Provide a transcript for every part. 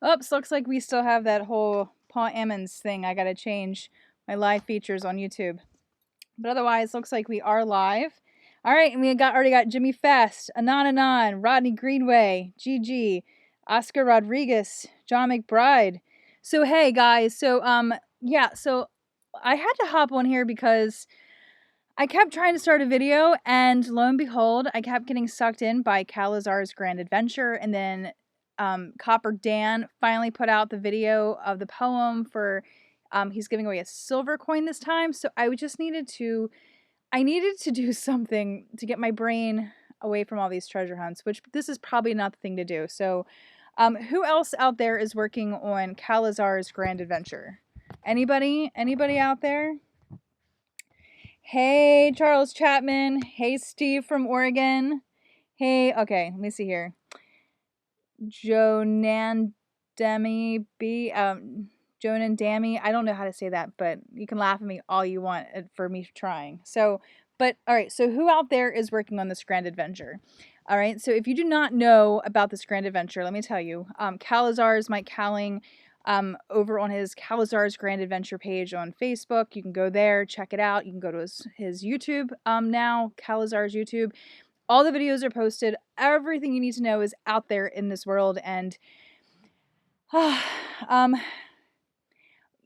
Oops, looks like we still have that whole Paul Emmons thing. I gotta change my live features on YouTube. But otherwise, looks like we are live. All right, and we already got Jimmy Fast, Anon, Rodney Greenway, GG, Oscar Rodriguez, John McBride. So hey guys, so I had to hop on here because I kept trying to start a video, and lo and behold, I kept getting sucked in by Cowlazars Grand Adventure, and then Copper Dan finally put out the video of the poem for. He's giving away a silver coin this time, so I just needed to. I needed to do something to get my brain away from all these treasure hunts, which this is probably not the thing to do. So, who else out there is working on Cowlazars Grand Adventure? Anybody? Anybody out there? Hey, Charles Chapman. Hey, Steve from Oregon. Hey, okay, let me see here. Jonan Demi B. Jonan Dami. I don't know how to say that, but you can laugh at me all you want for me trying. So, but all right. So, who out there is working on this grand adventure? All right. So, if you do not know about this grand adventure, let me tell you. Cowlazars, Mike Cowling, over on his Cowlazars Grand Adventure page on Facebook. You can go there, check it out. You can go to his YouTube now, Cowlazars YouTube. All the videos are posted. Everything you need to know is out there in this world. And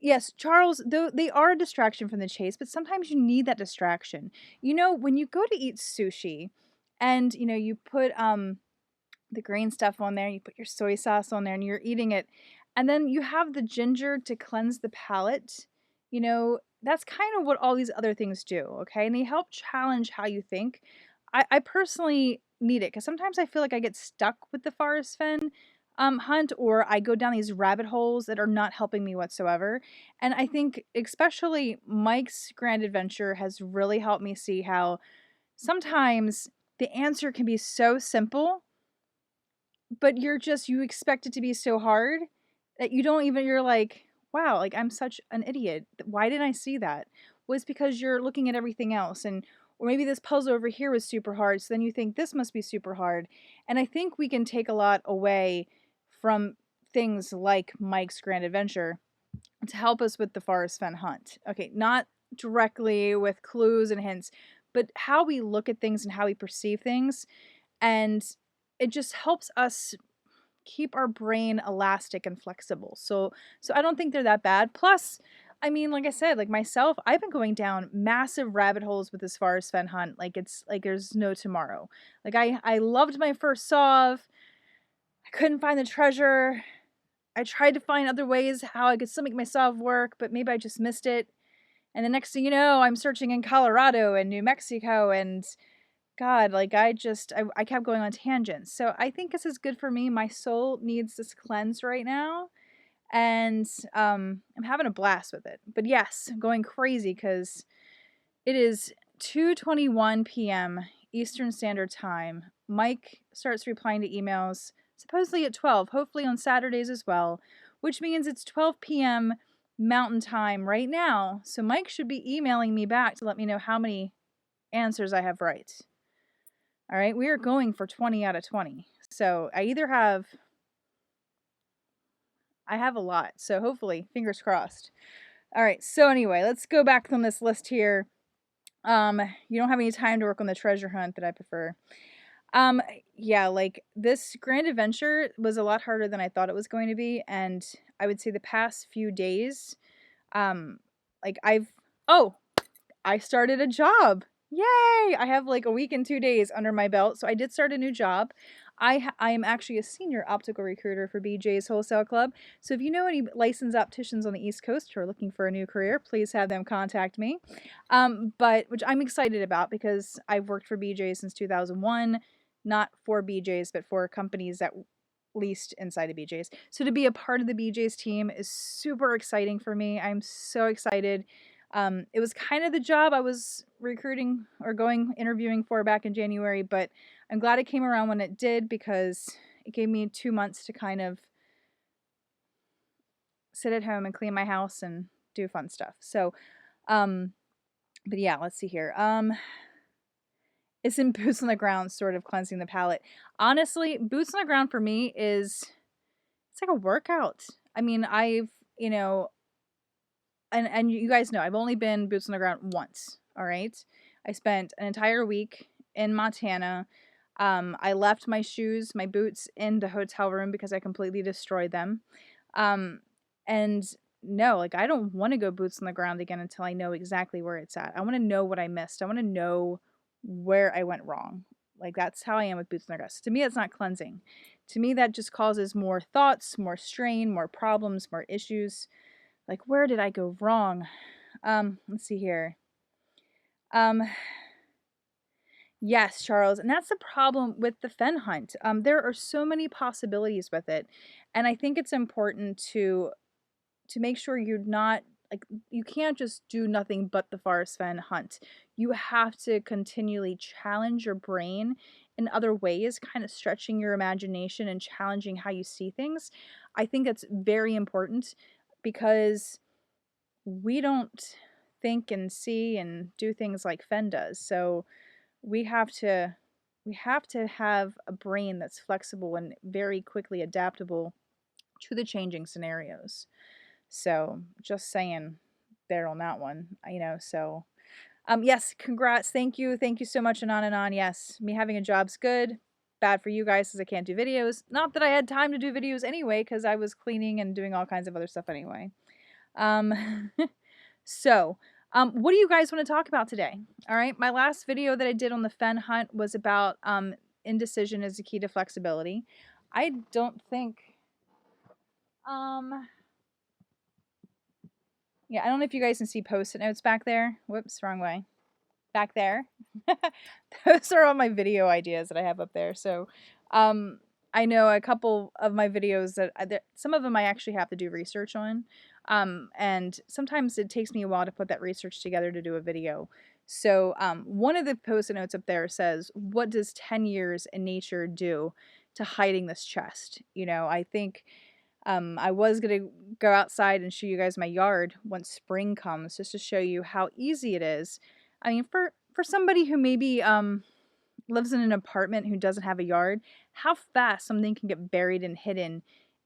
yes, Charles, though they are a distraction from the chase, but sometimes you need that distraction. You know, when you go to eat sushi and, you know, you put the green stuff on there, you put your soy sauce on there and you're eating it, and then you have the ginger to cleanse the palate, you know, that's kind of what all these other things do, okay? And they help challenge how you think. I personally need it because sometimes I feel like I get stuck with the forest fen hunt, or I go down these rabbit holes that are not helping me whatsoever. And I think especially Mike's Grand Adventure has really helped me see how sometimes the answer can be so simple, but you expect it to be so hard that you're like, wow, like I'm such an idiot. Why didn't I see that? Was because you're looking at everything else, and or maybe this puzzle over here was super hard, so then you think this must be super hard. And I think we can take a lot away from things like Mike's Grand Adventure to help us with the forest fen hunt. Okay, not directly with clues and hints, but how we look at things and how we perceive things. And it just helps us keep our brain elastic and flexible. So I don't think they're that bad. Plus, I mean, like I said, like myself, I've been going down massive rabbit holes with this forest fen hunt. Like it's like there's no tomorrow. Like I loved my first sov. I couldn't find the treasure. I tried to find other ways how I could still make my sov work, but maybe I just missed it. And the next thing you know, I'm searching in Colorado and New Mexico, and God, like I kept going on tangents. So I think this is good for me. My soul needs this cleanse right now. And I'm having a blast with it. But yes, I'm going crazy because it is 2:21 p.m. Eastern Standard Time. Mike starts replying to emails supposedly at 12, hopefully on Saturdays as well, which means it's 12 p.m. Mountain Time right now. So Mike should be emailing me back to let me know how many answers I have right. All right, we are going for 20 out of 20. So I have a lot. So hopefully, fingers crossed. All right, so anyway, let's go back on this list here. You don't have any time to work on the treasure hunt that I prefer. Yeah, like this grand adventure was a lot harder than I thought it was going to be, and I would say the past few days, like I started a job. Yay! I have like a week and 2 days under my belt, so I did start a new job. I am actually a senior optical recruiter for BJ's Wholesale Club. So if you know any licensed opticians on the East Coast who are looking for a new career, please have them contact me. But which I'm excited about because I've worked for BJ's since 2001, not for BJ's, but for companies that leased inside of BJ's. So to be a part of the BJ's team is super exciting for me. I'm so excited. It was kind of the job I was recruiting or interviewing for back in January, but I'm glad it came around when it did because it gave me 2 months to kind of sit at home and clean my house and do fun stuff. So, but yeah, let's see here. It's in boots on the ground, sort of cleansing the palate. Honestly, boots on the ground for me is it's like a workout. I mean, I've, you know, and you guys know I've only been boots on the ground once. All right. I spent an entire week in Montana. I left my shoes, my boots in the hotel room because I completely destroyed them. Um, and no, like I don't want to go boots on the ground again until I know exactly where it's at. I want to know what I missed. I want to know where I went wrong. Like that's how I am with boots on the ground. So to me, it's not cleansing. To me, that just causes more thoughts, more strain, more problems, more issues. Like, where did I go wrong? Let's see here. Um, yes, Charles, and that's the problem with the Fenn hunt. There are so many possibilities with it, and I think it's important to make sure you're not like you can't just do nothing but the forest Fenn hunt. You have to continually challenge your brain in other ways, kind of stretching your imagination and challenging how you see things. I think that's very important because we don't think and see and do things like Fenn does. So we have to we have to have a brain that's flexible and very quickly adaptable to the changing scenarios. So just saying there on that one, so yes, congrats. Thank you. Thank you so much, Anon and on. Yes, me having a job's good. Bad for you guys because I can't do videos. Not that I had time to do videos anyway, because I was cleaning and doing all kinds of other stuff anyway. Um So, what do you guys want to talk about today? All right, my last video that I did on the Fenn hunt was about indecision is the key to flexibility. I don't think, um, yeah, I don't know if you guys can see post-it notes back there. Whoops, wrong way. Back there. Those are all my video ideas that I have up there. So, um, I know a couple of my videos that some of them I actually have to do research on. And sometimes it takes me a while to put that research together to do a video. So, one of the post-it notes up there says, "What does 10 years in nature do to hiding this chest?" I think I was gonna go outside and show you guys my yard once spring comes, just to show you how easy it is. I mean, for somebody who maybe lives in an apartment who doesn't have a yard, how fast something can get buried and hidden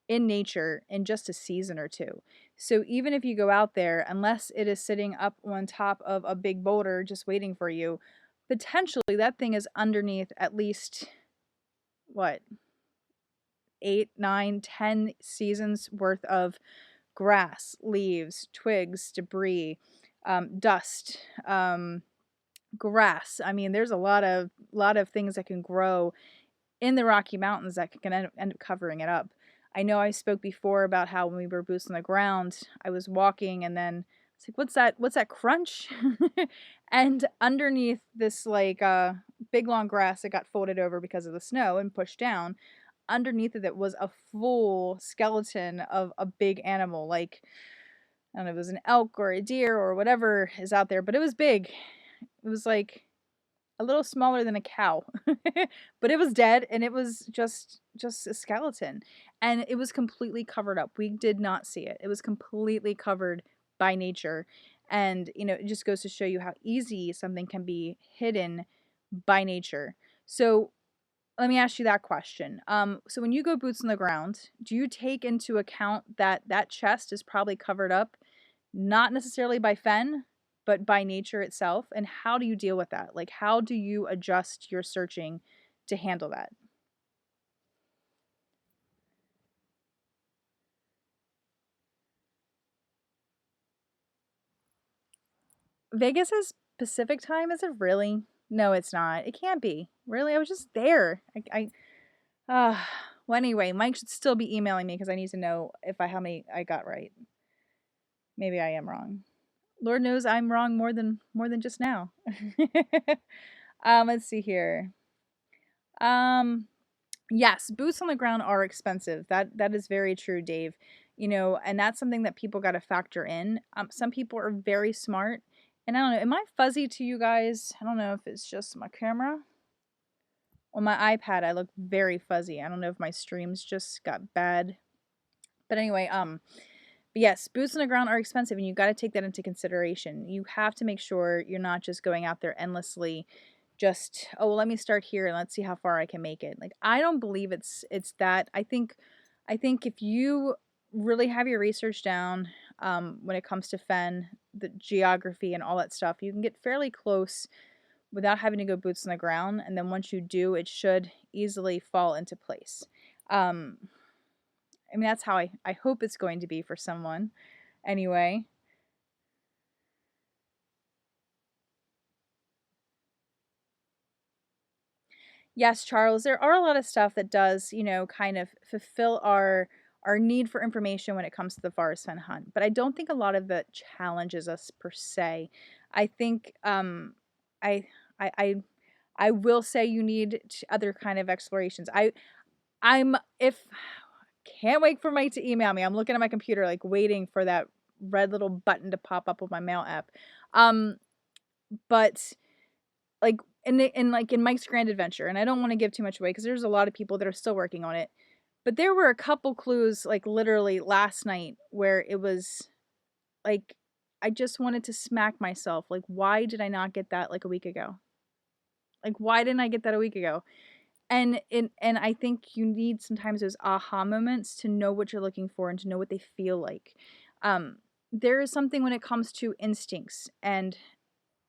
in nature in just a season or two. So even if you go out there, unless it is sitting up on top of a big boulder just waiting for you, potentially that thing is underneath at least what, 8, 9, 10 seasons worth of grass, leaves, twigs, debris, dust, grass. I mean, there's a lot of things that can grow in the Rocky Mountains that can end up covering it up. I know I spoke before about how when we were boots on the ground, I was walking and then it's like, what's that? What's that crunch? And underneath this like big long grass that got folded over because of the snow and pushed down, underneath of it was a full skeleton of a big animal, like I don't know, if it was an elk or a deer or whatever is out there, but it was big. It was like a little smaller than a cow, but it was dead and it was just a skeleton, and it was completely covered up. We did not see it. It was completely covered by nature, and it just goes to show you how easy something can be hidden by nature. So let me ask you that question. So when you go boots on the ground, do you take into account that that chest is probably covered up, not necessarily by Fenn, but by nature itself? And how do you deal with that? Like, how do you adjust your searching to handle that? Vegas is Pacific time, is it really? No, it's not. It can't be. Really? I was just there. Well, anyway, Mike should still be emailing me because I need to know if how many I got right. Maybe I am wrong. Lord knows I'm wrong more than just now. Let's see here. Um, yes, boots on the ground are expensive. That is very true, Dave. And that's something that people got to factor in. Some people are very smart, and I don't know. Am I fuzzy to you guys? I don't know if it's just my camera. On my iPad, I look very fuzzy. I don't know if my streams just got bad. But anyway, but yes, boots on the ground are expensive, and you've got to take that into consideration. You have to make sure you're not just going out there endlessly, oh, well, let me start here and let's see how far I can make it. Like, I don't believe it's that. I think I think if you really have your research down, when it comes to Fenn, the geography and all that stuff, you can get fairly close without having to go boots on the ground. And then once you do, it should easily fall into place. Um, I mean, that's how I hope it's going to be for someone anyway. Yes, Charles, there are a lot of stuff that does, kind of fulfill our need for information when it comes to the forest Fenn hunt. But I don't think a lot of it challenges us per se. I think I I I I will say you need other kind of explorations. I'm if can't wait for Mike to email me. I'm looking at my computer like waiting for that red little button to pop up with my mail app. Um but like in Mike's Grand Adventure, and I don't want to give too much away because there's a lot of people that are still working on it. But there were a couple clues like literally last night where it was like I just wanted to smack myself. Like, why did I not get that like a week ago? Like, why didn't I get that a week ago? And I think you need sometimes those aha moments to know what you're looking for and to know what they feel like. Um, there is something when it comes to instincts, and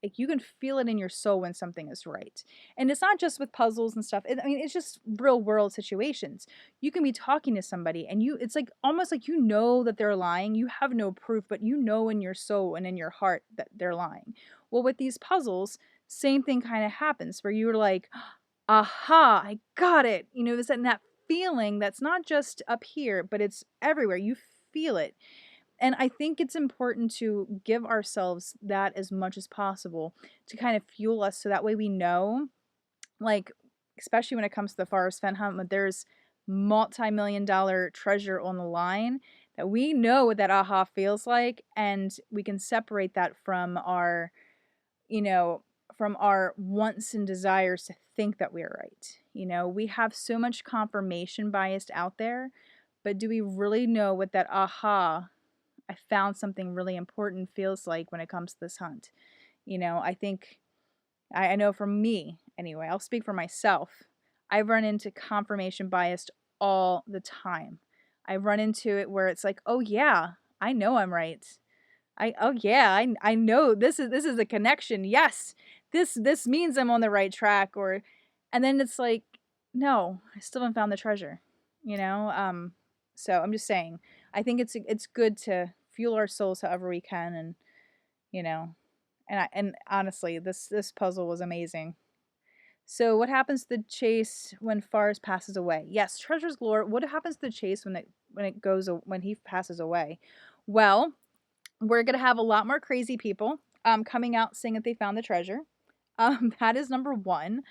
like you can feel it in your soul when something is right. And it's not just with puzzles and stuff. I mean, it's just real world situations. You can be talking to somebody and it's like almost like you know that they're lying. You have no proof, but you know in your soul and in your heart that they're lying. Well, with these puzzles, same thing kind of happens where you're like, aha, I got it. This and that feeling that's not just up here, but it's everywhere. You feel it. And I think it's important to give ourselves that as much as possible to kind of fuel us so that way we know, like, especially when it comes to the forest Fenn hunt, when there's multi-million dollar treasure on the line, that we know what that aha feels like, and we can separate that from you know, our wants and desires to think that we're right. We have so much confirmation bias out there, but do we really know what that aha I found something really important feels like when it comes to this hunt? I think I know for me anyway, I'll speak for myself. I've run into confirmation bias all the time. I run into it where it's like, oh yeah, I know I'm right. Oh yeah, I know this is a connection. Yes. This means I'm on the right track. Or and then it's like, no, I still haven't found the treasure. You know? So I'm just saying, I think it's good to fuel our souls however we can. And you know, and honestly, this puzzle was amazing. So what happens to the chase when Fars passes away? Yes, treasures galore. What happens to the chase when he passes away? Well, we're gonna have a lot more crazy people coming out saying that they found the treasure. That is number one.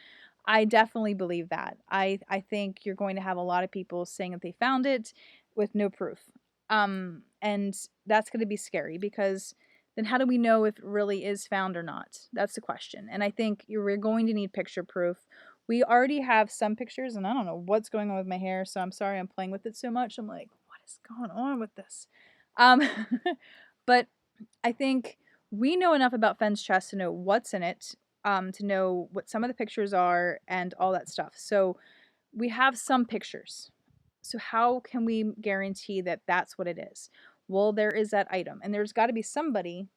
I definitely believe that. I think you're going to have a lot of people saying that they found it with no proof. And that's going to be scary because then how do we know if it really is found or not? That's the question. And I think we're going to need picture proof. We already have some pictures, and I don't know what's going on with my hair, so I'm sorry I'm playing with it so much. I'm like, what is going on with this? Um, but I think we know enough about Fenn's chest to know what's in it, to know what some of the pictures are and all that stuff. So we have some pictures. So how can we guarantee that that's what it is? Well, there is that item, and there's got to be somebody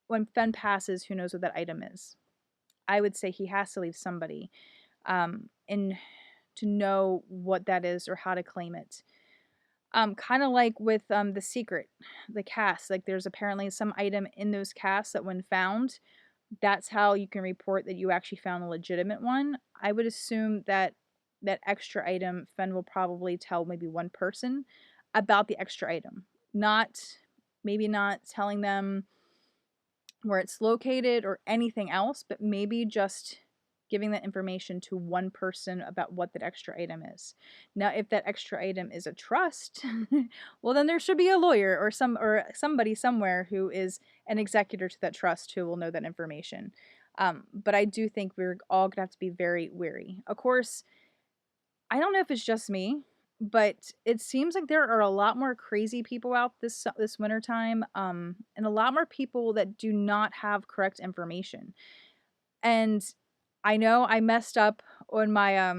when Fenn passes who knows what that item is. I would say he has to leave somebody in to know what that is or how to claim it. Kind of like with the secret, the cast. Like there's apparently some item in those casts that when found, that's how you can report that you actually found a legitimate one. I would assume that that extra item, Fenn will probably tell maybe one person about the extra item. Not maybe not telling them where it's located or anything else, but maybe just giving that information to one person about what that extra item is. Now, if that extra item is a trust, well then there should be a lawyer or somebody somewhere who is an executor to that trust who will know that information. But I do think we're all gonna have to be very wary. Of course, I don't know if it's just me, but it seems like there are a lot more crazy people out this winter time, and a lot more people that do not have correct information. And I know I messed up on my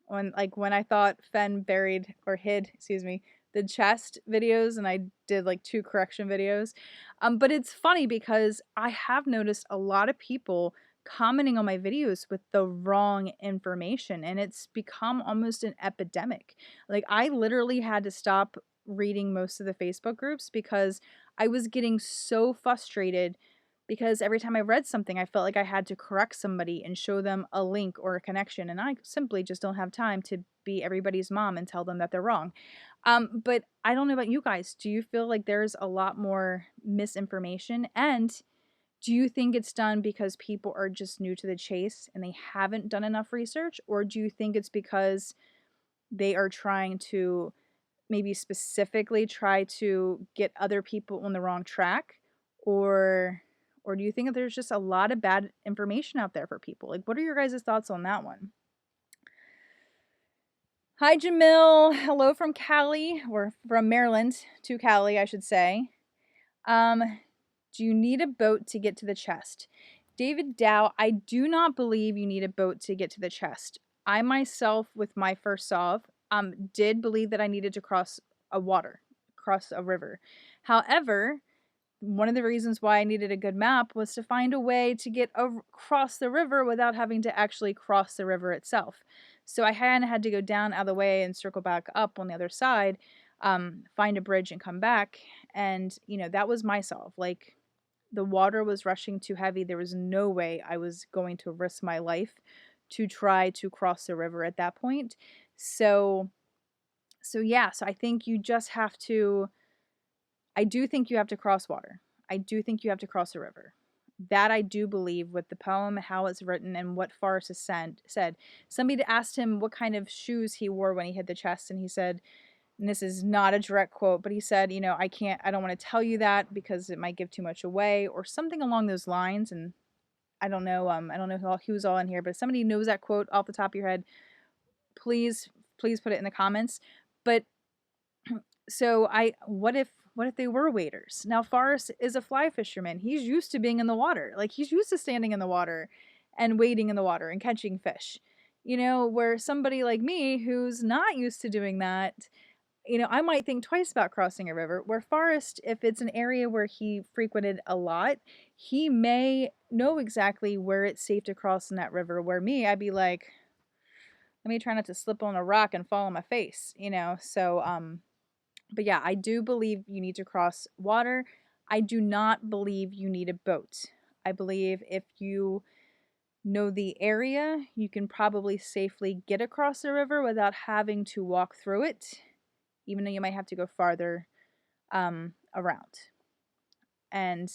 when I thought Fenn buried or hid, excuse me, the chest videos, and I did like 2 correction videos. But it's funny because I have noticed a lot of people commenting on my videos with the wrong information, and it's become almost an epidemic. Like, I literally had to stop reading most of the Facebook groups because I was getting so frustrated because every time I read something, I felt like I had to correct somebody and show them a link or a connection, and I simply just don't have time to be everybody's mom and tell them that they're wrong. But I don't know about you guys. Do you feel like there's a lot more misinformation? And do you think it's done because people are just new to the chase and they haven't done enough research? Or do you think it's because they are trying to maybe specifically try to get other people on the wrong track? Or or do you think that there's just a lot of bad information out there for people? Like, what are your guys' thoughts on that one? Hi, Jamil. Hello from Cali, or from Maryland to Cali, I should say. Do you need a boat to get to the chest? David Dow, I do not believe you need a boat to get to the chest. I myself, with my first solve, did believe that I needed to cross a river. However, one of the reasons why I needed a good map was to find a way to get across the river without having to actually cross the river itself. So I kind of had to go down out of the way and circle back up on the other side, find a bridge and come back. And, that was my solve. Like, the water was rushing too heavy. There was no way I was going to risk my life to try to cross the river at that point. So, so I think you just have to I do think you have to cross water. I do think you have to cross a river. That I do believe with the poem, how it's written, and what Forrest has said. Somebody asked him what kind of shoes he wore when he hit the chest, and he said, and this is not a direct quote, but he said, I don't want to tell you that because it might give too much away, or something along those lines. And I don't know who's all in here, but if somebody knows that quote off the top of your head, please, please put it in the comments. But so what if they were waders? Now Forrest is a fly fisherman. He's used to being in the water. Like, he's used to standing in the water and wading in the water and catching fish. Where somebody like me who's not used to doing that, I might think twice about crossing a river. Where Forrest, if it's an area where he frequented a lot, he may know exactly where it's safe to cross in that river. Where me, I'd be like, let me try not to slip on a rock and fall on my face. So but yeah, I do believe you need to cross water. I do not believe you need a boat. I believe if you know the area, you can probably safely get across the river without having to walk through it, even though you might have to go farther around. And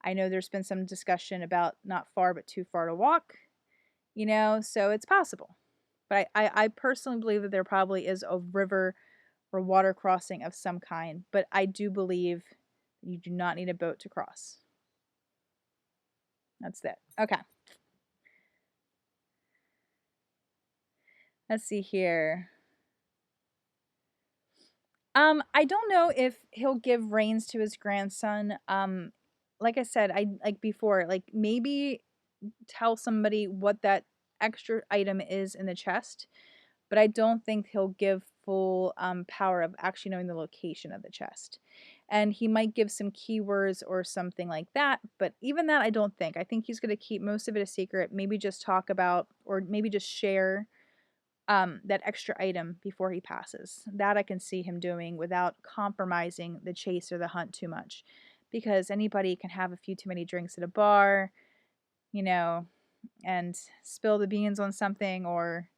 I know there's been some discussion about not far but too far to walk, so it's possible. But I personally believe that there probably is a river or water crossing of some kind, but I do believe you do not need a boat to cross. That's it. Okay. Let's see here. I don't know if he'll give reins to his grandson. Like I said, like before, like maybe tell somebody what that extra item is in the chest, but I don't think he'll give full power of actually knowing the location of the chest. And he might give some keywords or something like that, but even that I don't think. I think he's going to keep most of it a secret, maybe just talk about or maybe just share that extra item before he passes. That I can see him doing without compromising the chase or the hunt too much. Because anybody can have a few too many drinks at a bar, and spill the beans on something, or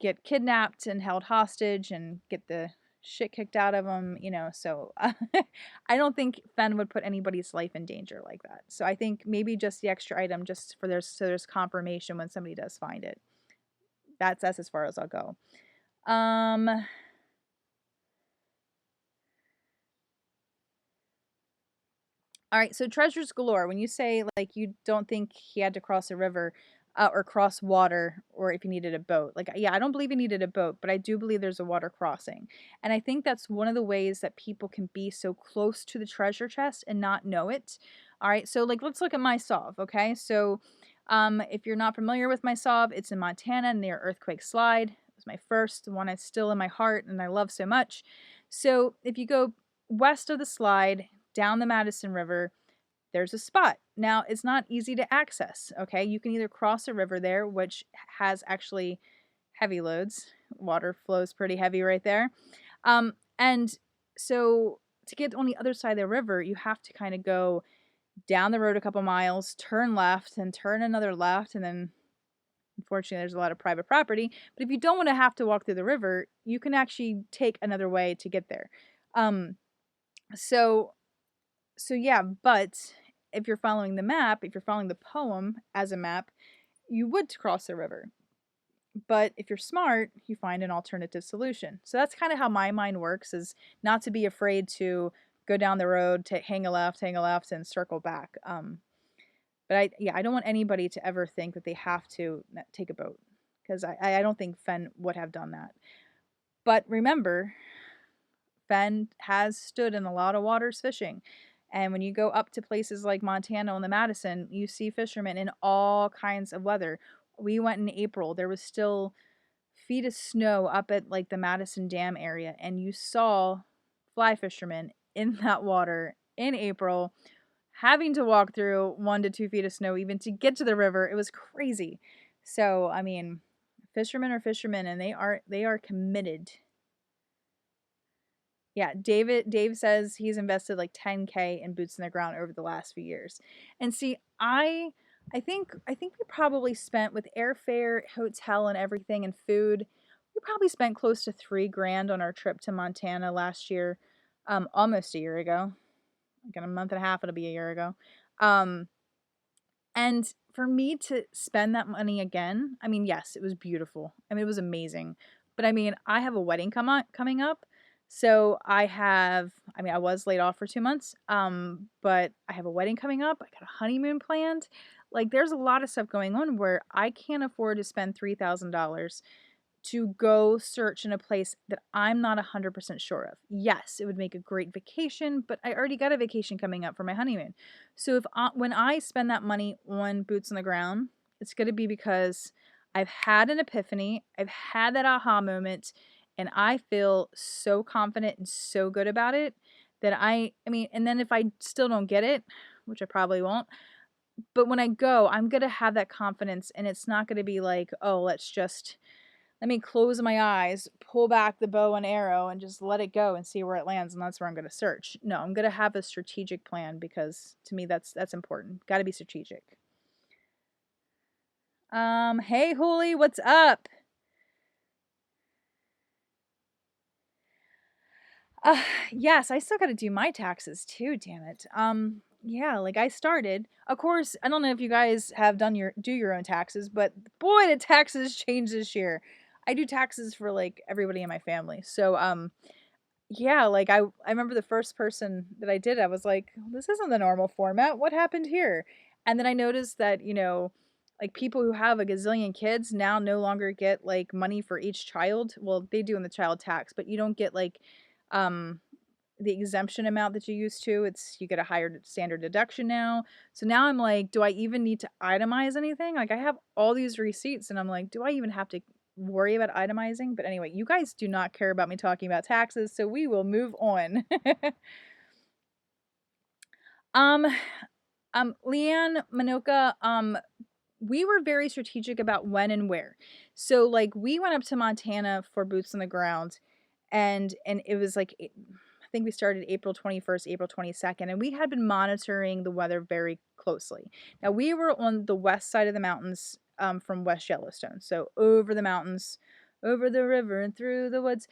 get kidnapped and held hostage and get the shit kicked out of them. So I don't think Fenn would put anybody's life in danger like that. So I think maybe just the extra item, just for so there's confirmation when somebody does find it. That's as far as I'll go. All right, so treasures galore. When you say like you don't think he had to cross a river or cross water, or if he needed a boat, like, yeah, I don't believe he needed a boat, but I do believe there's a water crossing. And I think that's one of the ways that people can be so close to the treasure chest and not know it. All right, so like let's look at my solve. Okay, so If you're not familiar with my SOB, it's in Montana near Earthquake Slide. It was my first, the one that's still in my heart and I love so much. So if you go west of the slide, down the Madison River, there's a spot. Now, it's not easy to access, okay? You can either cross a river there, which has actually heavy loads. Water flows pretty heavy right there. And so to get on the other side of the river, you have to kind of go down the road a couple miles, turn left, and turn another left, and then unfortunately there's a lot of private property. But if you don't want to have to walk through the river, you can actually take another way to get there. Um, so yeah, but if you're following the map, if you're following the poem as a map, you would cross the river. But if you're smart, you find an alternative solution. So that's kind of how my mind works, is not to be afraid to go down the road, to hang a left, and circle back. But I don't want anybody to ever think that they have to take a boat, because I don't think Fenn would have done that. But remember, Fenn has stood in a lot of waters fishing. And when you go up to places like Montana and the Madison, you see fishermen in all kinds of weather. We went in April. There was still feet of snow up at like the Madison Dam area, and you saw fly fishermen in that water in April having to walk through 1 to 2 feet of snow even to get to the river. It was crazy. So, I mean, fishermen are fishermen, and they are committed. Yeah, Dave says he's invested like 10K in boots in the ground over the last few years. And see, I think we probably spent, with airfare, hotel and everything, and food, we probably spent close to 3 grand on our trip to Montana last year, almost a year ago. Like in a month and a half, it'll be a year ago. Um, and for me to spend that money again, I mean, yes, it was beautiful. I mean, it was amazing. But I mean, I have a wedding coming up. So I mean, I was laid off for 2 months. But I have a wedding coming up. I got a honeymoon planned. Like, there's a lot of stuff going on where I can't afford to spend $3,000 to go search in a place that I'm not 100% sure of. Yes, it would make a great vacation, but I already got a vacation coming up for my honeymoon. So when I spend that money on boots on the ground, it's going to be because I've had an epiphany, I've had that aha moment, and I feel so confident and so good about it that I mean, and then if I still don't get it, which I probably won't, but when I go, I'm going to have that confidence, and it's not going to be like, oh, let me close my eyes, pull back the bow and arrow, and just let it go and see where it lands, and that's where I'm going to search. No, I'm going to have a strategic plan, because to me that's important. Got to be strategic. Hey Holy, what's up? Uh, yes, I still got to do my taxes too, damn it. Yeah, like I started. Of course, I don't know if you guys have do your own taxes, but boy, the taxes changed this year. I do taxes for like everybody in my family. So, yeah, like I remember the first person that I did, I was like, this isn't the normal format. What happened here? And then I noticed that, like people who have a gazillion kids now no longer get like money for each child. Well, they do in the child tax, but you don't get like um the exemption amount that you used to. You get a higher standard deduction now. So now I'm like, do I even need to itemize anything? Like I have all these receipts and I'm like, do I even have to worry about itemizing? But anyway, you guys do not care about me talking about taxes, so we will move on. um Leanne Manoka, we were very strategic about when and where. So like we went up to Montana for boots on the ground, and it was like I think we started April 21st, April 22nd, and we had been monitoring the weather very closely. Now we were on the west side of the mountains, from West Yellowstone, so over the mountains, over the river and through the woods.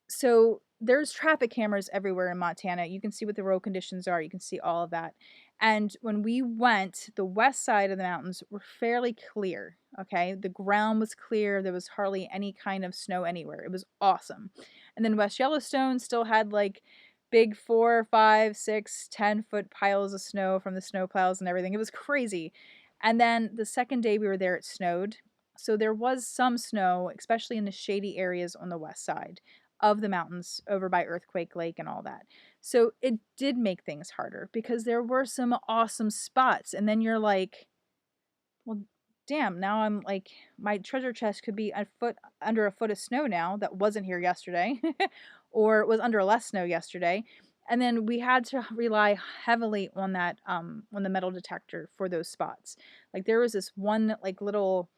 So there's traffic cameras everywhere in Montana. You can see what the road conditions are. You can see all of that. And when we went, the west side of the mountains were fairly clear. Okay. The ground was clear. There was hardly any kind of snow anywhere. It was awesome. And then West Yellowstone still had like big 4, 5, 6, 10 foot piles of snow from the snow plows and everything. It was crazy. And then the second day we were there, it snowed. So there was some snow, especially in the shady areas on the west side of the mountains over by Earthquake Lake and all that. So it did make things harder because there were some awesome spots. And then you're like, Well, damn, now I'm like, my treasure chest could be a foot under a foot of snow now that wasn't here yesterday, or was under less snow yesterday. And then we had to rely heavily on the metal detector for those spots. Like there was this one like little,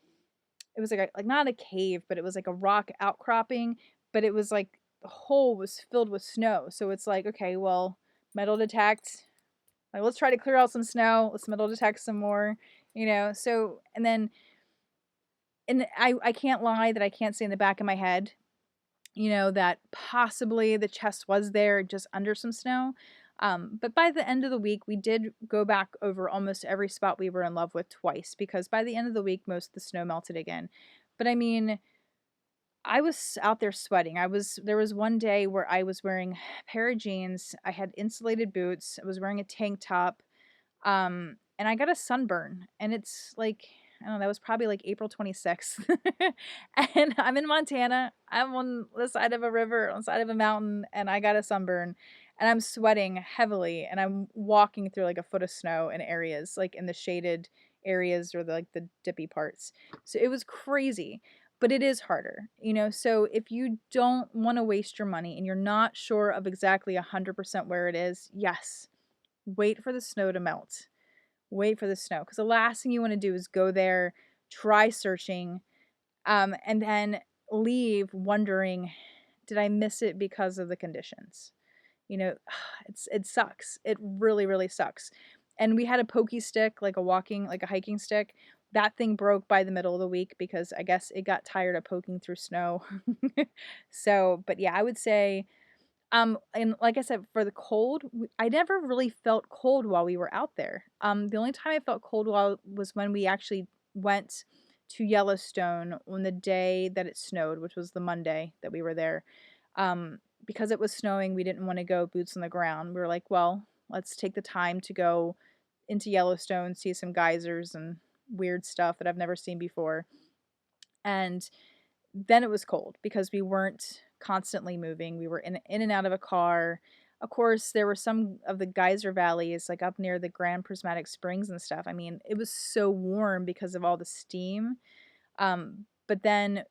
it was like like not a cave, but it was like a rock outcropping, but it was like the hole was filled with snow. So it's like, okay, well, metal detect, like let's try to clear out some snow, let's metal detect some more, you know. So and then and I can't lie that I can't say in the back of my head, you know, that possibly the chest was there just under some snow. But by the end of the week, we did go back over almost every spot we were in love with twice because by the end of the week, most of the snow melted again. But I mean, I was out there sweating. There was one day where I was wearing a pair of jeans, I had insulated boots, I was wearing a tank top, and I got a sunburn, and it's like, I don't know, that was probably like April 26th. And I'm in Montana. I'm on the side of a river, on the side of a mountain, and I got a sunburn. And I'm sweating heavily, and I'm walking through like a foot of snow in areas, like in the shaded areas or like the dippy parts. So it was crazy, but it is harder, you know. So if you don't want to waste your money and you're not sure of exactly 100% where it is, yes, wait for the snow to melt. Wait for the snow, because the last thing you want to do is go there, try searching, and then leave wondering, did I miss it because of the conditions? You know, it sucks. It really, really sucks. And we had a pokey stick, like a walking, like a hiking stick. That thing broke by the middle of the week because I guess it got tired of poking through snow. So, but yeah, I would say and like I said, for the cold, I never really felt cold while we were out there. The only time I felt cold while was when we actually went to Yellowstone on the day that it snowed, which was the Monday that we were there. Because it was snowing, we didn't want to go boots on the ground. We were like, well, let's take the time to go into Yellowstone, see some geysers and weird stuff that I've never seen before. And then it was cold because we weren't constantly moving. We were in and out of a car. Of course, there were some of the geyser valleys, like up near the Grand Prismatic Springs and stuff. I mean, it was so warm because of all the steam. But then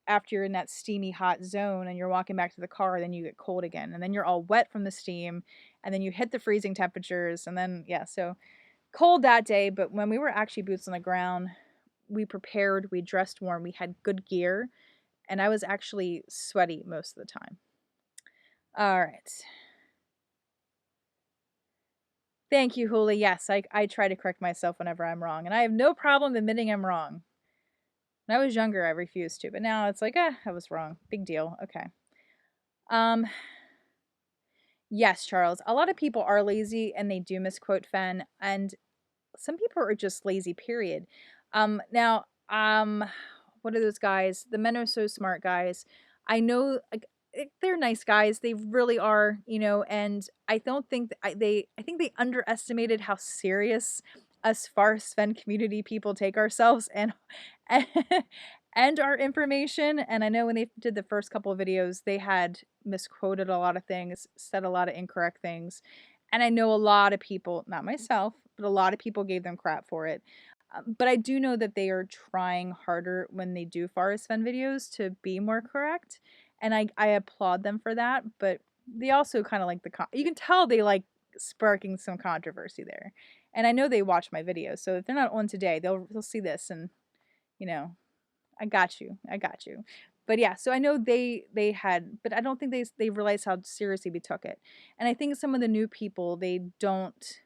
after you're in that steamy hot zone and you're walking back to the car, then you get cold again. And then you're all wet from the steam. And then you hit the freezing temperatures. And then, yeah, so cold that day. But when we were actually boots on the ground, we prepared, we dressed warm, we had good gear, and I was actually sweaty most of the time. All right. Thank you, Huli. Yes, I try to correct myself whenever I'm wrong, and I have no problem admitting I'm wrong. When I was younger, I refused to, but now it's like, I was wrong. Big deal. Okay. Um, yes, Charles. A lot of people are lazy and they do misquote Fenn, and some people are just lazy, period. Now, what are those guys? The Men Are So Smart guys. I know, like, they're nice guys. They really are, you know. And I don't think I think they underestimated how serious us farce Sven community people take ourselves and and our information. And I know when they did the first couple of videos, they had misquoted a lot of things, said a lot of incorrect things. And I know a lot of people, not myself, but a lot of people gave them crap for it. But I do know that they are trying harder when they do Forest Fen videos to be more correct. And I applaud them for that. But they also kind of like you can tell they like sparking some controversy there. And I know they watch my videos. So if they're not on today, they'll see this and, you know, I got you. I got you. But yeah, so I know they had, but I don't think they realized how seriously we took it. And I think some of the new people, they don't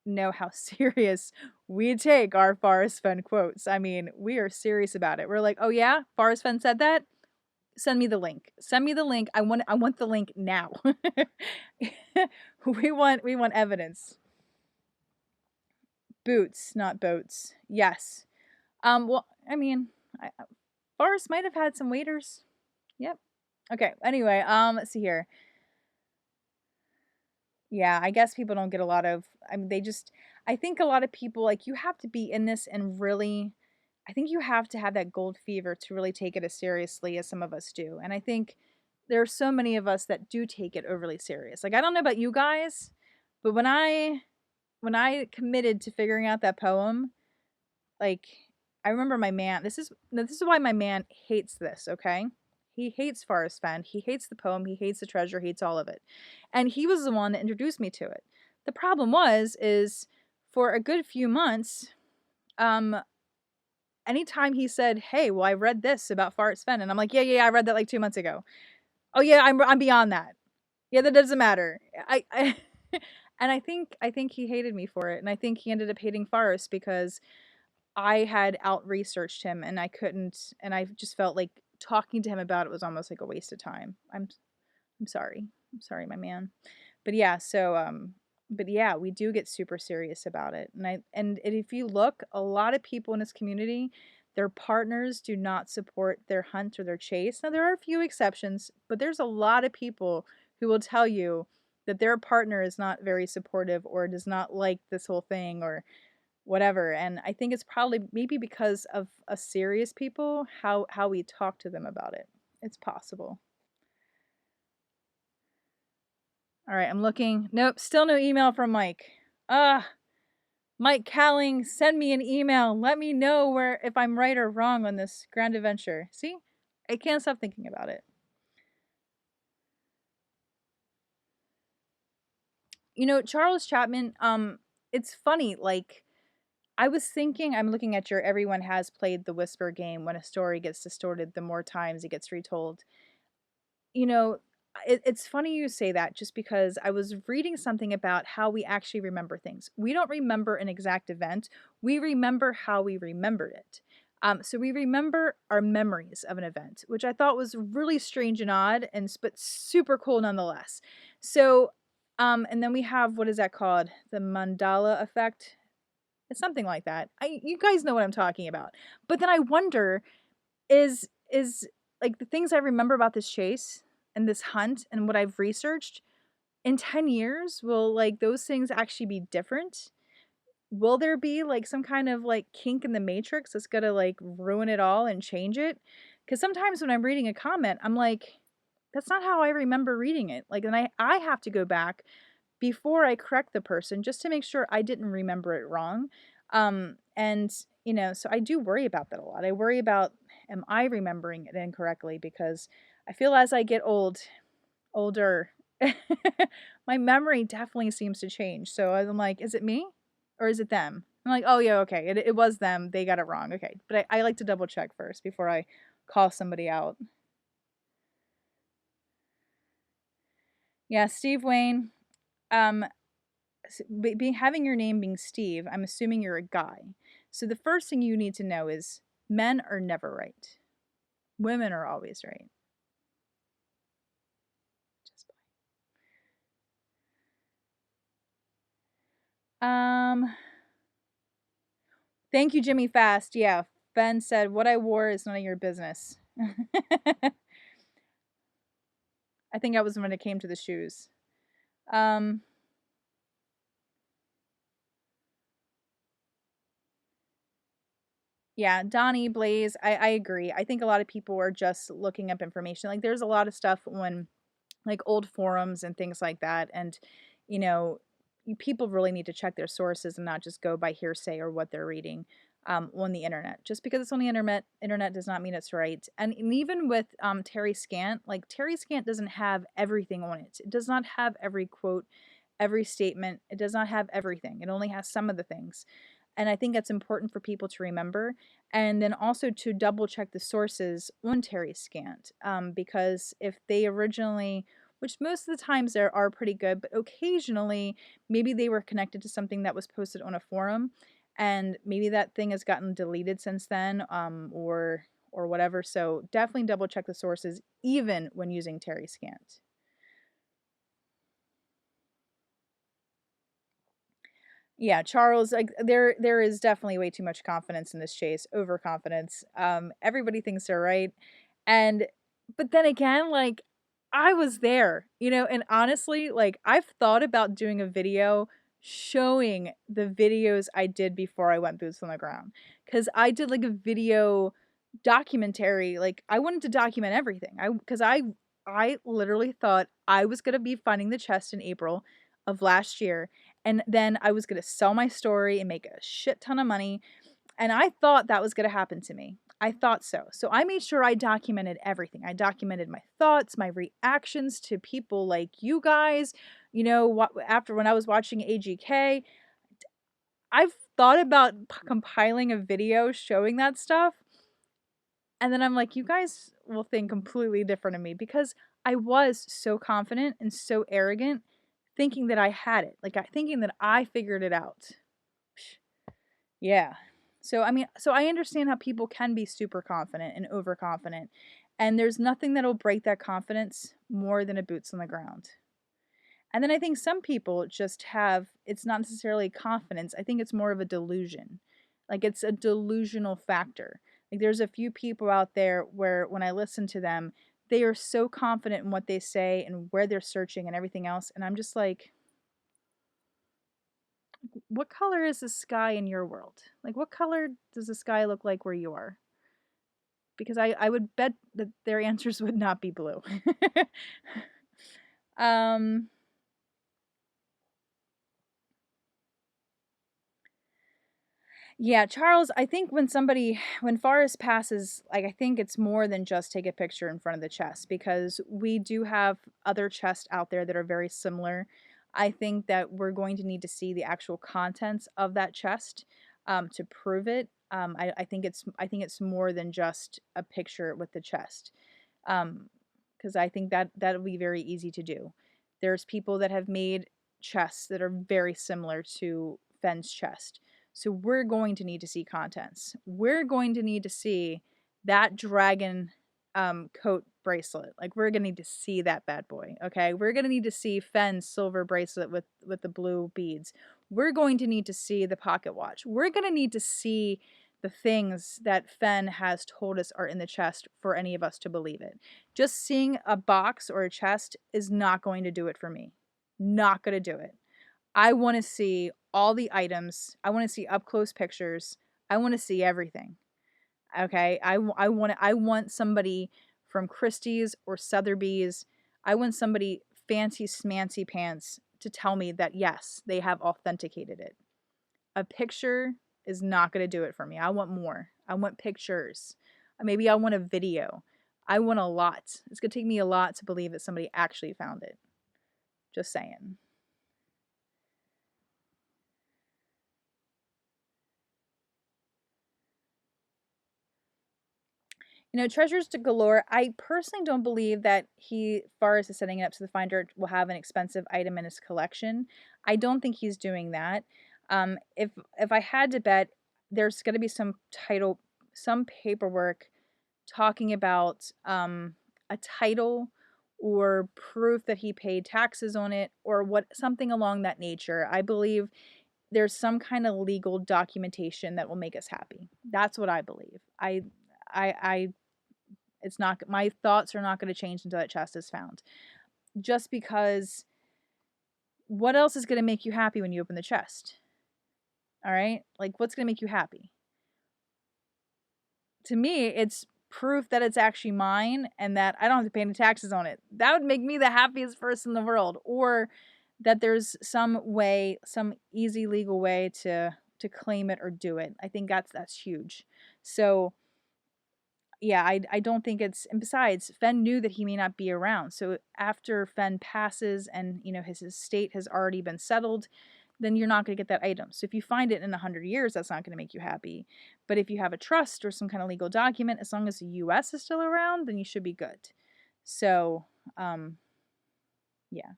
know how serious we take our Forrest Fenn quotes. I mean, we are serious about it. We're like, "Oh yeah, Forrest Fenn said that? Send me the link. Send me the link. I want the link now." We want evidence. Boots, not boats. Yes. Well, I mean, Forrest might have had some waiters. Yep. Okay. Anyway, let's see here. Yeah, I guess people don't get a lot of, I mean, I think a lot of people, like, you have to be in this and really, I think you have to have that gold fever to really take it as seriously as some of us do. And I think there are so many of us that do take it overly serious. Like, I don't know about you guys, but when I committed to figuring out that poem, Like, I remember my man, this is why my man hates this, okay? He hates Forrest Fenn. He hates the poem. He hates the treasure. He hates all of it. And he was the one that introduced me to it. The problem is for a good few months, um, anytime he said, "Hey, well, I read this about Forrest Fenn," and I'm like, "Yeah, I read that like 2 months ago." "Oh yeah, I'm beyond that." "Yeah, that doesn't matter." I and I think he hated me for it, and I think he ended up hating Forrest because I had out researched him and I couldn't, and I just felt like talking to him about it was almost like a waste of time. I'm sorry. I'm sorry, my man. But yeah, but yeah, we do get super serious about it. And if you look, a lot of people in this community, their partners do not support their hunt or their chase. Now there are a few exceptions, but there's a lot of people who will tell you that their partner is not very supportive or does not like this whole thing or whatever. And I think it's probably maybe because of us serious people, how we talk to them about it. It's possible. All right, I'm looking. Nope, still no email from Mike. Mike Calling, send me an email. Let me know where if I'm right or wrong on this grand adventure. See? I can't stop thinking about it. Charles Chapman, it's funny, like I was thinking, I'm looking at your everyone has played the whisper game. When a story gets distorted, the more times it gets retold. You know, it's funny you say that just because I was reading something about how we actually remember things. We don't remember an exact event, we remember how we remembered it. So we remember our memories of an event, which I thought was really strange and odd, but super cool nonetheless. So, and then we have what is that called? The mandala effect. It's something like that. You guys know what I'm talking about. But then I wonder is like the things I remember about this chase and this hunt and what I've researched in 10 years, will like those things actually be different? Will there be like some kind of like kink in the matrix that's gonna like ruin it all and change it? Because sometimes when I'm reading a comment, I'm like, that's not how I remember reading it. Like, and I have to go back before I correct the person just to make sure I didn't remember it wrong. And so I do worry about that a lot. I worry about, am I remembering it incorrectly? Because I feel as I get older, my memory definitely seems to change. So I'm like, is it me or is it them? I'm like, oh yeah, okay, it was them. They got it wrong. Okay, but I like to double check first before I call somebody out. Yeah, Steve Wayne. Um, having your name being Steve, I'm assuming you're a guy. So the first thing you need to know is men are never right. Women are always right. Just thank you, Jimmy Fast. Yeah, Ben said, "What I wore is none of your business." I think that was when it came to the shoes. Um, yeah, Donnie, Blaze, I agree. I think a lot of people are just looking up information. Like, there's a lot of stuff when like old forums and things like that. And, you know, people really need to check their sources and not just go by hearsay or what they're reading on the internet. Just because it's on the internet does not mean it's right. And even with Terry Scant, like Terry Scant doesn't have everything on it. It does not have every quote, every statement. It does not have everything. It only has some of the things. And I think that's important for people to remember. And then also to double check the sources on Terry Scant, because if they originally, which most of the times there are pretty good, but occasionally maybe they were connected to something that was posted on a forum, and maybe that thing has gotten deleted since then, or whatever. So definitely double check the sources, even when using Terry Scant. Yeah, Charles, like there is definitely way too much confidence in this chase, overconfidence. Everybody thinks they're right. And but then again, like I was there, and honestly, like I've thought about doing a video showing the videos I did before I went boots on the ground. Cause I did like a video documentary, like I wanted to document everything. I literally thought I was gonna be finding the chest in April of last year, and then I was gonna sell my story and make a shit ton of money, And I thought that was going to happen to me. I thought so. So I made sure I documented everything. I documented my thoughts, my reactions to people like you guys. You know, what after when I was watching AGK, I've thought about compiling a video showing that stuff. And then I'm like, you guys will think completely different of me because I was so confident and so arrogant thinking that I had it. Like thinking that I figured it out. Yeah. So I mean, so I understand how people can be super confident and overconfident. And there's nothing that'll break that confidence more than a boots on the ground. And then I think some people just have, it's not necessarily confidence. I think it's more of a delusion. Like it's a delusional factor. Like there's a few people out there where when I listen to them, they are so confident in what they say and where they're searching and everything else. And I'm just like, what color is the sky in your world? Like what color does the sky look like where you are? Because I would bet that their answers would not be blue. um Yeah, Charles, I think when Forrest passes, like, I think it's more than just take a picture in front of the chest because we do have other chests out there that are very similar. I think that we're going to need to see the actual contents of that chest to prove it. I think it's more than just a picture with the chest. Because I think that that'll be very easy to do. There's people that have made chests that are very similar to Fenn's chest. So we're going to need to see contents. We're going to need to see that dragon coat bracelet. Like we're gonna need to see that bad boy. Okay, we're gonna need to see Fenn's silver bracelet with the blue beads. We're going to need to see the pocket watch. We're gonna need to see the things that Fenn has told us are in the chest for any of us to believe it. Just seeing a box or a chest is not going to do it for me. Not going to do it. I want to see all the items. I want to see up close pictures. I want to see everything. Okay? I want somebody from Christie's or Sotheby's. I want somebody fancy smancy pants to tell me that yes, they have authenticated it. A picture is not going to do it for me. I want more. I want pictures. Maybe I want a video. I want a lot. It's going to take me a lot to believe that somebody actually found it. Just saying. You know, treasures to galore. I personally don't believe that Forrest is setting it up so the finder will have an expensive item in his collection. I don't think he's doing that. If I had to bet, there's going to be some paperwork talking about a title or proof that he paid taxes on it or what something along that nature. I believe there's some kind of legal documentation that will make us happy. That's what I believe. I it's not my thoughts are not going to change until that chest is found. Just because what else is going to make you happy when you open the chest? All right? Like what's going to make you happy? To me, it's proof that it's actually mine and that I don't have to pay any taxes on it. That would make me the happiest person in the world. Or that there's some way, some easy legal way to claim it or do it. I think that's huge. So yeah, I don't think it's, and besides, Fenn knew that he may not be around. So after Fenn passes and his estate has already been settled, then you're not going to get that item. So if you find it in 100 years, that's not going to make you happy. But if you have a trust or some kind of legal document, as long as the US is still around, then you should be good. So, yeah.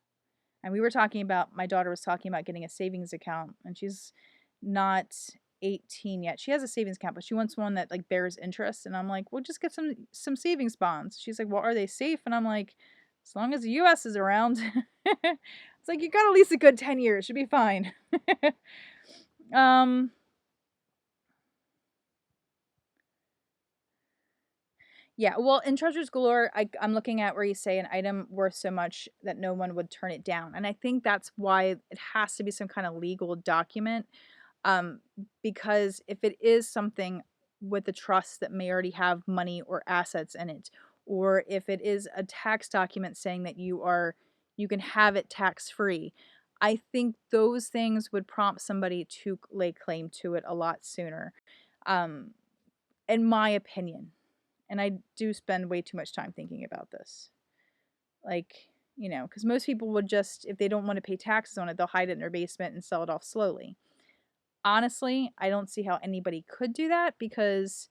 And we were talking about, my daughter was talking about getting a savings account, and she's not 18 yet. She has a savings account, but she wants one that like bears interest. And I'm like, well, just get some savings bonds. She's like, well, are they safe? And I'm like, as long as the US is around. It's like, you got at least a good 10 years, should be fine. um Yeah, well, in Treasures Galore, I'm looking at where you say an item worth so much that no one would turn it down. And I think that's why it has to be some kind of legal document. Um, because if it is something with a trust that may already have money or assets in it, or if it is a tax document saying that you can have it tax free, I think those things would prompt somebody to lay claim to it a lot sooner. um, in my opinion. And I do spend way too much time thinking about this. Like, because most people would just, if they don't want to pay taxes on it, they'll hide it in their basement and sell it off slowly. Honestly, I don't see how anybody could do that because,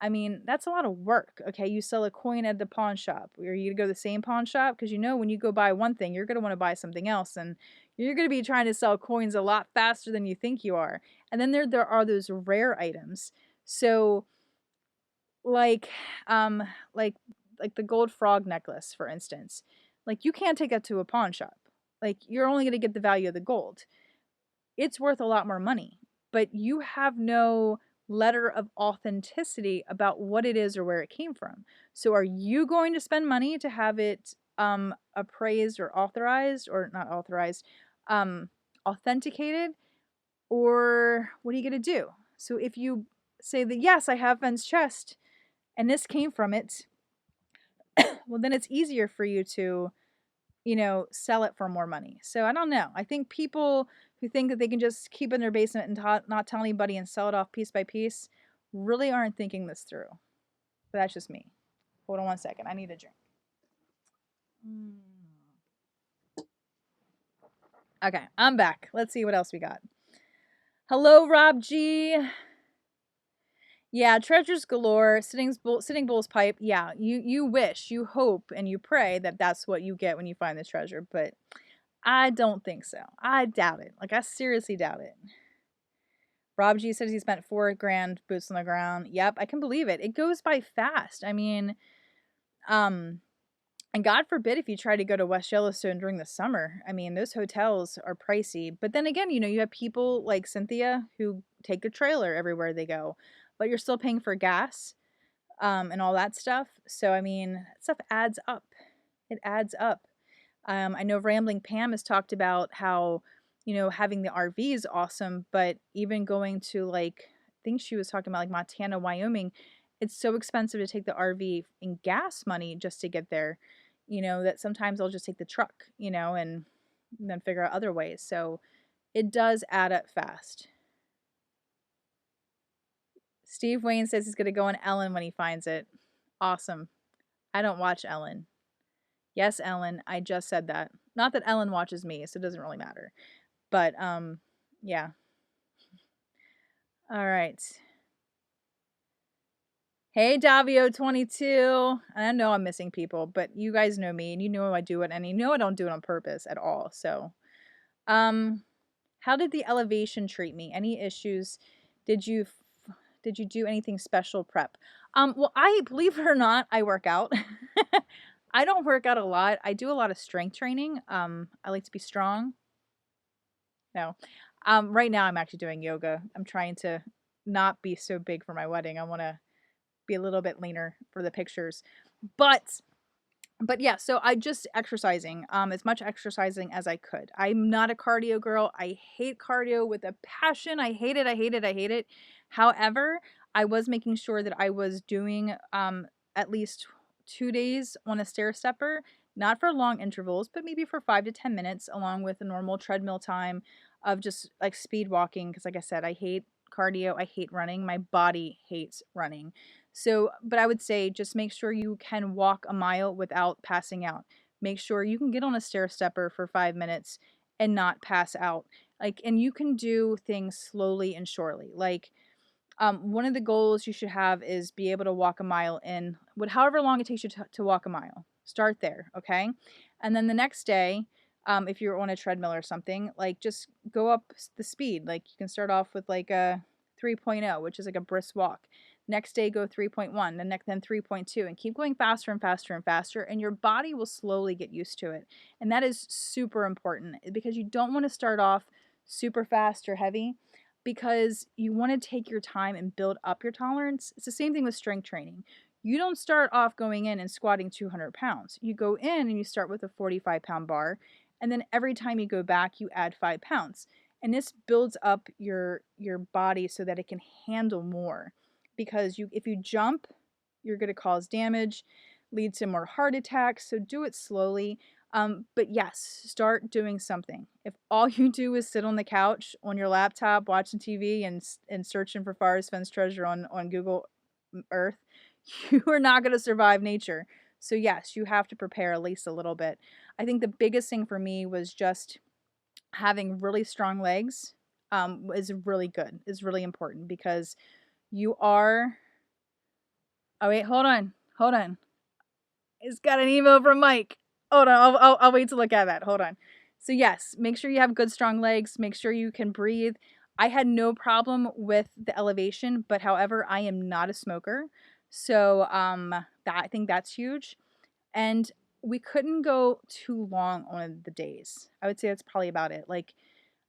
I mean, that's a lot of work. Okay, you sell a coin at the pawn shop. Are you going to go to the same pawn shop? Because when you go buy one thing, you're going to want to buy something else. And you're going to be trying to sell coins a lot faster than you think you are. And then there are those rare items. So, like, um, like, like the gold frog necklace, for instance. Like, you can't take that to a pawn shop. Like, you're only going to get the value of the gold. It's worth a lot more money, but you have no letter of authenticity about what it is or where it came from. So are you going to spend money to have it appraised or authorized, or not authorized, authenticated, or what are you going to do? So if you say that, yes, I have Fenn's chest and this came from it, well, then it's easier for you to sell it for more money. So I don't know. I think people who think that they can just keep it in their basement and not tell anybody and sell it off piece by piece really aren't thinking this through. But that's just me. Hold on one second. I need a drink. Okay, I'm back. Let's see what else we got. Hello, Rob G. Yeah, treasures galore. Sitting Bull's pipe. Yeah, you wish, you hope, and you pray that that's what you get when you find the treasure. But I don't think so. I doubt it. Like, I seriously doubt it. Rob G says he spent $4,000 boots on the ground. Yep, I can believe it. It goes by fast. I mean, and God forbid if you try to go to West Yellowstone during the summer. I mean, those hotels are pricey. But then again, you have people like Cynthia who take a trailer everywhere they go, but you're still paying for gas, and all that stuff. So, I mean, that stuff adds up. It adds up. I know Rambling Pam has talked about how, having the RV is awesome, but even going to, like, I think she was talking about like Montana, Wyoming, it's so expensive to take the RV in gas money just to get there, that sometimes I'll just take the truck, and then figure out other ways. So it does add up fast. Steve Wayne says he's going to go on Ellen when he finds it. Awesome. I don't watch Ellen. Yes, Ellen, I just said that. Not that Ellen watches me, so it doesn't really matter. But, yeah. All right. Hey, Davio22. I know I'm missing people, but you guys know me, and you know I do it, and you know I don't do it on purpose at all. So, how did the elevation treat me? Any issues? Did you do anything special prep? Well, I believe it or not, I work out. I don't work out a lot. I do a lot of strength training. I like to be strong. No. Right now I'm actually doing yoga. I'm trying to not be so big for my wedding. I want to be a little bit leaner for the pictures. But yeah, so I just exercising, as much exercising as I could. I'm not a cardio girl. I hate cardio with a passion. I hate it. I hate it. I hate it. However, I was making sure that I was doing at least 2 days on a stair stepper, not for long intervals, but maybe for 5 to 10 minutes, along with a normal treadmill time of just like speed walking. Because, like I said, I hate cardio. I hate running. My body hates running. So, but I would say just make sure you can walk a mile without passing out. Make sure you can get on a stair stepper for 5 minutes and not pass out. Like, and you can do things slowly and surely. Like, one of the goals you should have is be able to walk a mile in however long it takes you to walk a mile. Start there, okay? And then the next day, if you're on a treadmill or something, like just go up the speed. Like you can start off with like a 3.0, which is like a brisk walk. Next day, go 3.1, then 3.2, and keep going faster and faster and faster, and your body will slowly get used to it. And that is super important because you don't want to start off super fast or heavy because you want to take your time and build up your tolerance. It's the same thing with strength training. You don't start off going in and squatting 200 pounds. You go in and you start with a 45-pound bar, and then every time you go back, you add 5 pounds. And this builds up your body so that it can handle more. Because if you jump, you're going to cause damage, lead to more heart attacks. So do it slowly. But yes, start doing something. If all you do is sit on the couch on your laptop watching TV and searching for Forrest Fenn's treasure on Google Earth, you are not going to survive nature. So yes, you have to prepare at least a little bit. I think the biggest thing for me was just having really strong legs. Is really good. Is really important because you are. Oh wait, hold on. It's got an email from Mike. Hold on, I'll wait to look at that. Hold on. So yes, make sure you have good strong legs. Make sure you can breathe. I had no problem with the elevation, but however, I am not a smoker, so that I think that's huge. And we couldn't go too long on the days. I would say that's probably about it. Like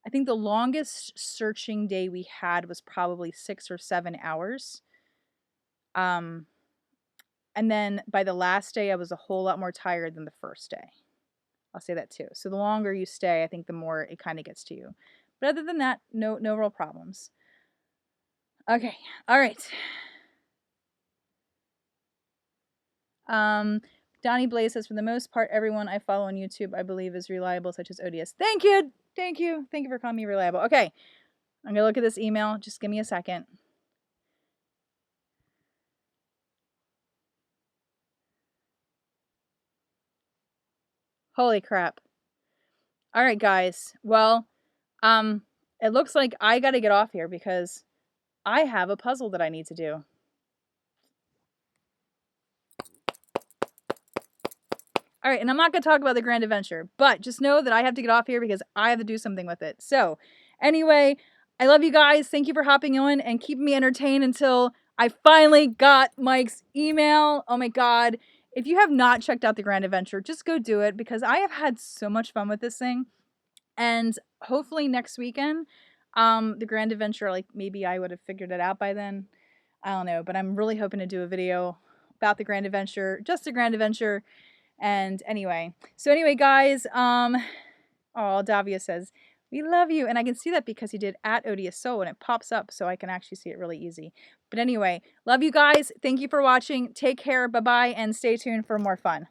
I think the longest searching day we had was probably 6 or 7 hours. Um, and then by the last day, I was a whole lot more tired than the first day. I'll say that too. So the longer you stay, I think the more it kind of gets to you. But other than that, no real problems. Okay. All right. Donnie Blaze says, for the most part, everyone I follow on YouTube, I believe, is reliable, such as ODS. Thank you. Thank you. Thank you for calling me reliable. Okay. I'm going to look at this email. Just give me a second. Holy crap. All right, guys. Well, it looks like I got to get off here because I have a puzzle that I need to do. All right, and I'm not going to talk about the Grand Adventure, but just know that I have to get off here because I have to do something with it. So, anyway, I love you guys. Thank you for hopping on and keeping me entertained until I finally got Mike's email. Oh my God. If you have not checked out the Grand Adventure, just go do it because I have had so much fun with this thing. And hopefully next weekend, the Grand Adventure, like maybe I would have figured it out by then. I don't know, but I'm really hoping to do a video about the Grand Adventure, just the Grand Adventure. And anyway, guys, Davia says, we love you. And I can see that because he did at Odious Soul and it pops up so I can actually see it really easy. But anyway, love you guys. Thank you for watching. Take care. Bye-bye. And stay tuned for more fun.